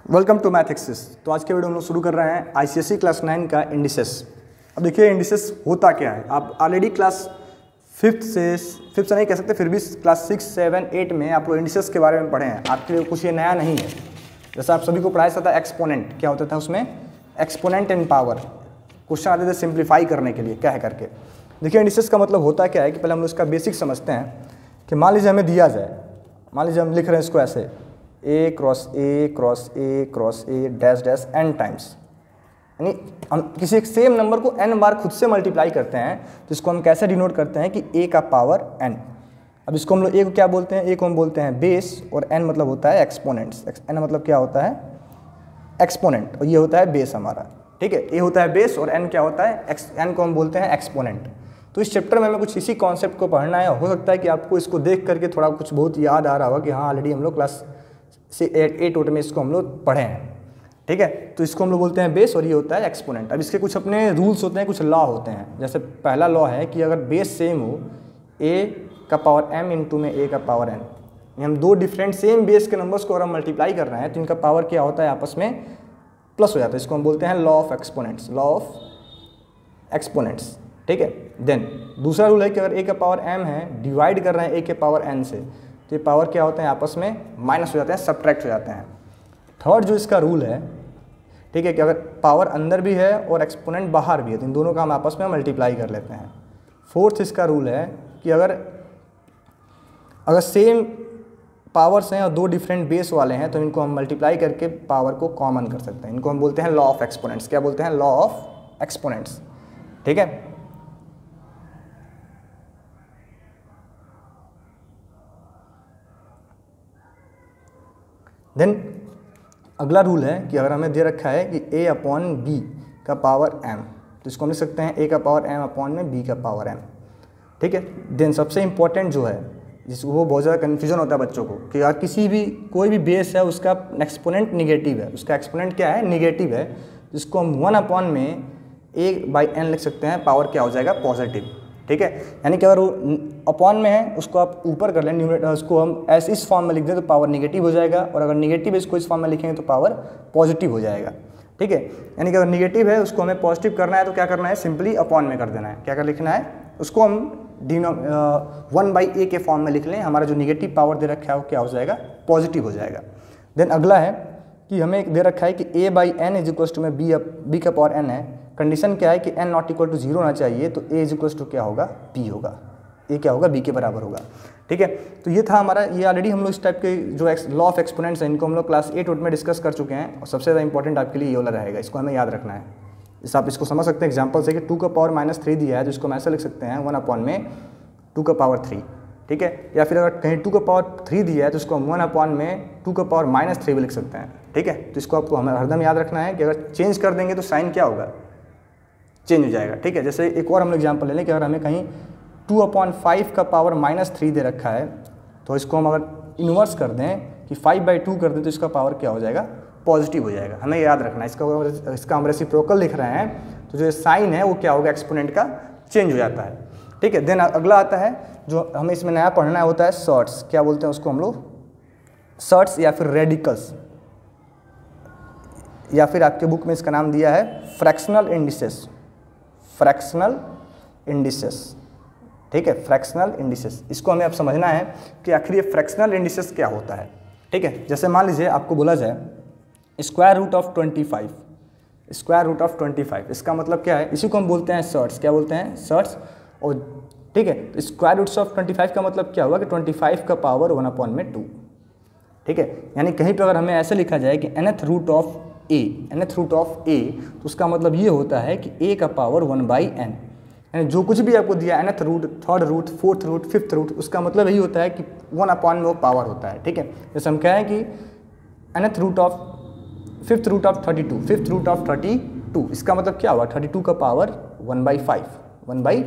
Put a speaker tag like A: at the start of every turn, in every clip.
A: Welcome to math access. तो आज के वीडियो हम लोग शुरू कर रहे हैं आईसीएसई क्लास 9 का इंडिसेस। अब देखिए इंडिसेस होता क्या है। आप ऑलरेडी क्लास फिफ्थ से नहीं कह सकते, फिर भी क्लास 6, 7, 8 में आप लोग इंडिसेस के बारे में पढ़े हैं। आपके लिए कुछ ये नया नहीं है। जैसा आप सभी को पढ़ाया था एक्सपोनेंट, क्या होता था उसमें, एक्सपोनेंट इन पावर। क्वेश्चन आते थे सिंप्लीफाई करने के लिए क्या करके। देखिए इंडिसेस का मतलब होता क्या है कि पहले हम लोग इसका बेसिक समझते हैं कि मान लीजिए हमें दिया जाए, मान लीजिए हम लिख रहे हैं इसको ऐसे a cross a cross a cross a dash dash n times, यानी हम किसी एक सेम नंबर को एन बार खुद से मल्टीप्लाई करते हैं तो इसको हम कैसे डिनोट करते हैं कि ए का पावर एन। अब इसको हम लोग ए को क्या बोलते हैं, ए को हम बोलते हैं बेस और एन मतलब होता है एक्सपोनेंट्स। एन मतलब क्या होता है, एक्सपोनेंट, और ये होता है बेस हमारा। ठीक है, ए होता है बेस और एन क्या होता है, एन को हम बोलते हैं एक्सपोनेंट। तो इस चैप्टर में हमें कुछ इसी कॉन्सेप्ट को पढ़ना है। हो सकता है कि आपको इसको देख करके थोड़ा कुछ बहुत याद आ रहा होगा कि हाँ ऑलरेडी हम लोग क्लास से 8 में इसको हम लोग पढ़े हैं। ठीक है, तो इसको हम लोग बोलते हैं बेस और ये होता है एक्सपोनेंट। अब इसके कुछ अपने रूल्स होते हैं, कुछ लॉ होते हैं। जैसे पहला लॉ है कि अगर बेस सेम हो, ए का पावर एम इंटू में ए का पावर एन, हम दो डिफरेंट सेम बेस के नंबर्स को अगर हम मल्टीप्लाई कर रहे हैं तो इनका पावर क्या होता है, आपस में प्लस हो जाता है। इसको हम बोलते हैं law of exponents, law of exponents. ठीक है, देन दूसरा रूल है कि अगर ए का पावर एम है, डिवाइड कर रहे हैं ए के पावर एन से, तो ये पावर क्या होते हैं, आपस में माइनस हो जाते हैं, सब्ट्रैक्ट हो जाते हैं। थर्ड जो इसका रूल है, ठीक है, कि अगर पावर अंदर भी है और एक्सपोनेंट बाहर भी है तो इन दोनों का हम आपस में मल्टीप्लाई कर लेते हैं। फोर्थ इसका रूल है कि अगर सेम पावर्स हैं और दो डिफरेंट बेस वाले हैं तो इनको हम मल्टीप्लाई करके पावर को कॉमन कर सकते हैं। इनको हम बोलते हैं लॉ ऑफ एक्सपोनेंट्स। क्या बोलते हैं, लॉ ऑफ एक्सपोनेंट्स। ठीक है, देन अगला रूल है कि अगर हमें दे रखा है कि a अपॉन बी का पावर m, तो इसको हम लिख सकते हैं a का पावर m अपॉन में b का पावर m। ठीक है, देन सबसे इंपॉर्टेंट जो है जिसको वो बहुत ज़्यादा कन्फ्यूजन होता है बच्चों को कि यार कोई भी बेस है उसका एक्सपोनेंट निगेटिव है, उसका एक्सपोनेंट क्या है, निगेटिव है, जिसको हम 1 अपॉन में a/n लिख सकते हैं, पावर क्या हो जाएगा, पॉजिटिव। ठीक है, यानी कि अगर वो अपॉन में है उसको आप ऊपर कर लें, न्यूमरेटर उसको हम ऐसे इस फॉर्म में लिख दें तो पावर निगेटिव हो जाएगा, और अगर निगेटिव है इसको इस फॉर्म में लिखेंगे तो पावर पॉजिटिव हो जाएगा। ठीक है, यानी कि अगर निगेटिव है उसको हमें पॉजिटिव करना है तो क्या करना है, सिंपली अपॉन में कर देना है। क्या कर लिखना है, उसको हम 1/a के फॉर्म में लिख लें, हमारा जो निगेटिव पावर दे रखा है वो क्या हो जाएगा, पॉजिटिव हो जाएगा। देन अगला है कि हमें एक दे रखा है कि a/n इज इक्वल टू में b का पावर n है। कंडीशन क्या है कि n नॉट इक्वल टू 0 होना चाहिए, तो a इज इक्वल टू क्या होगा, b होगा। a क्या होगा, b के बराबर होगा। ठीक है, तो ये था हमारा, ये ऑलरेडी हम लोग इस टाइप के जो लॉ ऑफ एक्सपोनेंट्स हैं इनको हम लोग क्लास 8 में डिस्कस कर चुके हैं, और सबसे ज़्यादा इंपॉर्टेंट आपके लिए ये वाला रहेगा, इसको हमें याद रखना है। जैसे आप इसको समझ सकते हैं एग्जाम्पल से कि 2 का पावर -3 दिया है तो इसको हम ऐसे लिख सकते हैं 1 अपॉन में 2 का पावर 3। ठीक है, या फिर अगर कहीं 2 का पावर 3 दिया है तो इसको हम 1 अपॉन में 2 का पावर -3 भी लिख सकते हैं। ठीक है, तो इसको आपको हमें हरदम याद रखना है कि अगर चेंज कर देंगे तो साइन क्या होगा, चेंज हो जाएगा। ठीक है, जैसे एक और हम एग्जाम्पल ले लें कि अगर हमें कहीं 2/5 का पावर -3 दे रखा है तो इसको हम अगर इन्वर्स कर दें कि 5/2 कर दें तो इसका पावर क्या हो जाएगा, पॉजिटिव हो जाएगा। हमें याद रखना है, इसका हम रेसिप्रोकल लिख रहे हैं तो जो साइन है वो क्या होगा, एक्सपोनेंट का चेंज हो जाता है। ठीक है, देन अगला आता है जो हमें इसमें नया पढ़ना होता है, शॉर्ट्स। क्या बोलते हैं उसको हम लोग, शॉर्ट्स या फिर रेडिकल्स, या फिर आपके बुक में इसका नाम दिया है फ्रैक्शनल इंडिसेस, फ्रैक्शनल इंडिसेस। ठीक है, फ्रैक्शनल इंडिसेस, इसको हमें अब समझना है कि आखिर ये फ्रैक्शनल इंडिसेस क्या होता है। ठीक है, जैसे मान लीजिए आपको बोला जाए square root of 25, square root of 25, इसका मतलब क्या है, इसी को हम बोलते हैं शॉर्ट्स। क्या बोलते हैं, शॉर्ट्स। और ठीक है, तो स्क्वायर रूट्स ऑफ 25 का मतलब क्या हुआ कि 25 का पावर 1 अपॉन में 2। ठीक है, यानी कहीं पर अगर हमें ऐसे लिखा जाए कि nth root of a, nth root of a, तो उसका मतलब ये होता है कि a का पावर 1/n, यानी जो कुछ भी आपको दिया nth root, third root, fourth root, fifth root, उसका मतलब यही होता है कि 1 अपॉन में वो पावर होता है। ठीक है, जैसे हम कहें कि nth root of fifth root of 32, fifth root of 32, इसका मतलब क्या हुआ, 32 का पावर 1/5,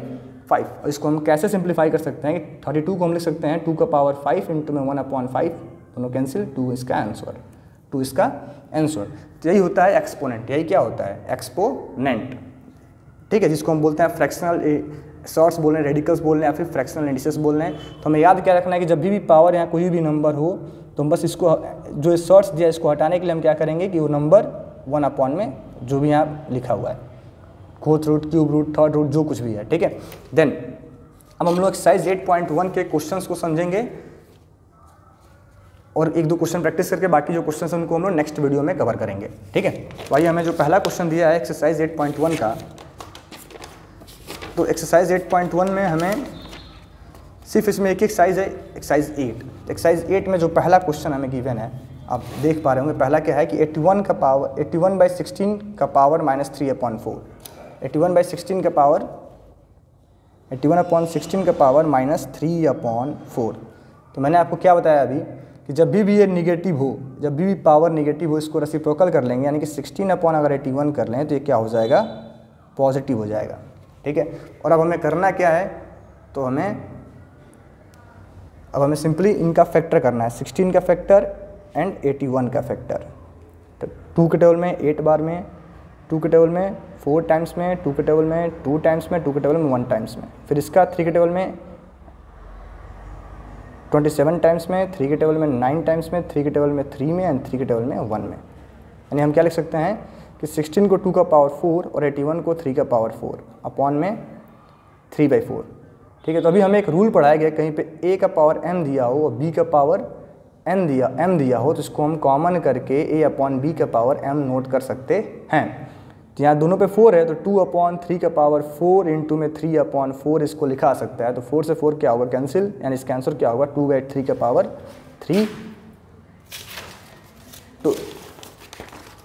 A: और इसको हम कैसे सिंप्लीफाई कर सकते हैं कि 32 को हम लिख सकते हैं 2 का पावर 5 इंटू में 1/5, दोनों कैंसिल, 2 इसका आंसर, 2 इसका आंसर। तो यही होता है एक्सपोनेंट, यही क्या होता है, एक्सपोनेंट। ठीक है, जिसको हम बोलते हैं फ्रैक्शनल शॉर्ट्स बोल रहे हैं, रेडिकल्स बोल रहे हैं, या फिर फ्रैक्शनल इंडिसेस बोल रहे हैं। तो हमें याद क्या रखना है कि जब भी पावर या कोई भी नंबर हो तो हम बस इसको जो शॉर्ट्स दिया इसको हटाने के लिए हम क्या करेंगे कि वो नंबर 1 अपॉन में जो भी यहाँ लिखा हुआ है, fourth root, cube root, third root, जो कुछ भी है, ठीक है। देन अब हम लोग एक्सरसाइज 8.1 के क्वेश्चंस को समझेंगे और एक दो क्वेश्चन प्रैक्टिस करके बाकी जो क्वेश्चन हैं उनको हम लोग नेक्स्ट वीडियो में कवर करेंगे, ठीक है। तो आइए हमें जो पहला क्वेश्चन दिया है एक्सरसाइज 8.1 का, तो एक्सरसाइज 8.1 में हमें सिर्फ इसमें एक एक्सरसाइज है, एक्सरसाइज 8। एक्सरसाइज 8 में जो पहला क्वेश्चन हमें गिवन है, आप देख पा रहे होंगे, पहला क्या है कि 81 का पावर 81/16 का पावर -3/4, 81/16 का पावर 81/16 का पावर -3/4। तो मैंने आपको क्या बताया अभी कि जब भी ये निगेटिव हो, जब भी पावर निगेटिव हो, इसको रेसिप्रोकल कर लेंगे, यानी कि 16 अगर 81 कर लें तो ये क्या हो जाएगा, पॉजिटिव हो जाएगा, ठीक है। और अब हमें करना क्या है, तो अब हमें सिंपली इनका फैक्टर करना है, 16 का फैक्टर एंड 81 का फैक्टर। तो 2 के टेबल में 8 बार में, 2 के टेबल में 4 टाइम्स में, 2 के टेबल में 2 टाइम्स में, 2 के टेबल में 1 टाइम्स में, फिर इसका 3 के टेबल में 27 टाइम्स में, 3 के टेबल में 9 टाइम्स में, 3 के टेबल में 3 में एंड 3 के टेबल में 1 में। यानी हम क्या लिख सकते हैं कि 16 को 2 का पावर 4 और 81 को 3 का पावर 4 अपॉन में 3/4, ठीक है। तो अभी हमें एक रूल पढ़ाया गया, कहीं पे a का पावर m दिया हो और b का पावर m दिया हो, तो इसको हम कॉमन करके a अपॉन b का पावर m नोट कर सकते हैं। तो यहाँ दोनों पे 4 है, तो 2/3 का पावर 4 इंटू में 3/4 इसको लिखा सकता है। तो 4 से 4 क्या होगा, कैंसिल, यानी इसका आंसर क्या होगा 2/3 का पावर 3। तो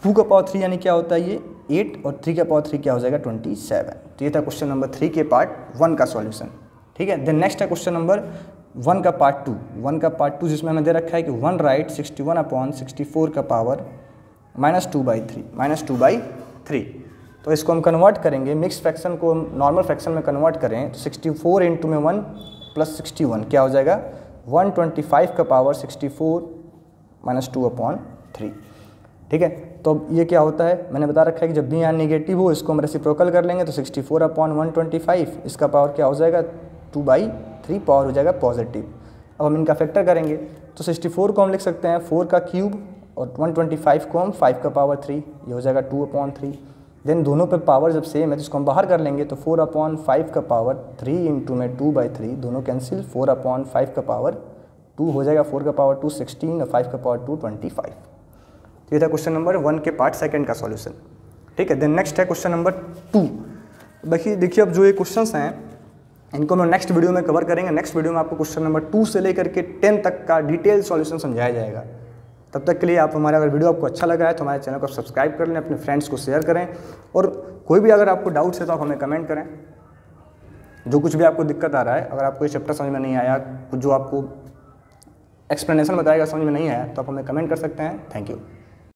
A: 2 का पावर 3 यानी क्या होता है ये 8 और 3 का पावर 3 क्या हो जाएगा 27। तो ये था क्वेश्चन नंबर 3 के पार्ट 1 का सॉल्यूशन, ठीक है। देन नेक्स्ट है क्वेश्चन नंबर 1 का पार्ट 2। 1 का पार्ट 2 जिसमें हमें दे रखा है कि 1 राइट 61/64 का पावर -2/3। तो इसको हम कन्वर्ट करेंगे, मिक्स फ्रैक्शन को हम नॉर्मल फ्रैक्शन में कन्वर्ट करें तो 64 इंटू में 1 प्लस 61 क्या हो जाएगा 125 का पावर 64 -2/3, ठीक है। तो अब ये क्या होता है, मैंने बता रखा है कि जब भी यहाँ नेगेटिव हो इसको हम रेसिप्रोकल कर लेंगे, तो 64/125 इसका पावर क्या हो जाएगा 2/3, पावर हो जाएगा पॉजिटिव। अब हम इनका फैक्टर करेंगे तो 64 को हम लिख सकते हैं 4 का क्यूब और 125 को हम 5 का पावर 3, ये हो जाएगा 2/3। देन दोनों पे पावर जब सेम है तो इसको हम बाहर कर लेंगे, तो 4/5 का पावर 3 इंटू में 2/3 दोनों कैंसिल, 4/5 का पावर 2 हो जाएगा, 4 का पावर 2 16 और 5 का पावर 2 25। तो ये था क्वेश्चन नंबर 1 के पार्ट 2 का सॉल्यूशन, ठीक है। देन नेक्स्ट है क्वेश्चन नंबर 2। देखिए अब जो ये क्वेश्चंस हैं इनको हम नेक्स्ट वीडियो में कवर करेंगे। नेक्स्ट वीडियो में आपको क्वेश्चन नंबर 2 से लेकर के 10 तक का डिटेल सॉल्यूशन समझाया जाएगा। तब तक के लिए आप हमारा अगर वीडियो आपको अच्छा लगा है तो हमारे चैनल को सब्सक्राइब कर लें, अपने फ्रेंड्स को शेयर करें, और कोई भी अगर आपको डाउट्स है तो आप हमें कमेंट करें। जो कुछ भी आपको दिक्कत आ रहा है, अगर आपको ये चैप्टर समझ में नहीं आया, कुछ जो आपको एक्सप्लेनेशन बताएगा समझ में नहीं आया, तो आप हमें कमेंट कर सकते हैं। Thank you.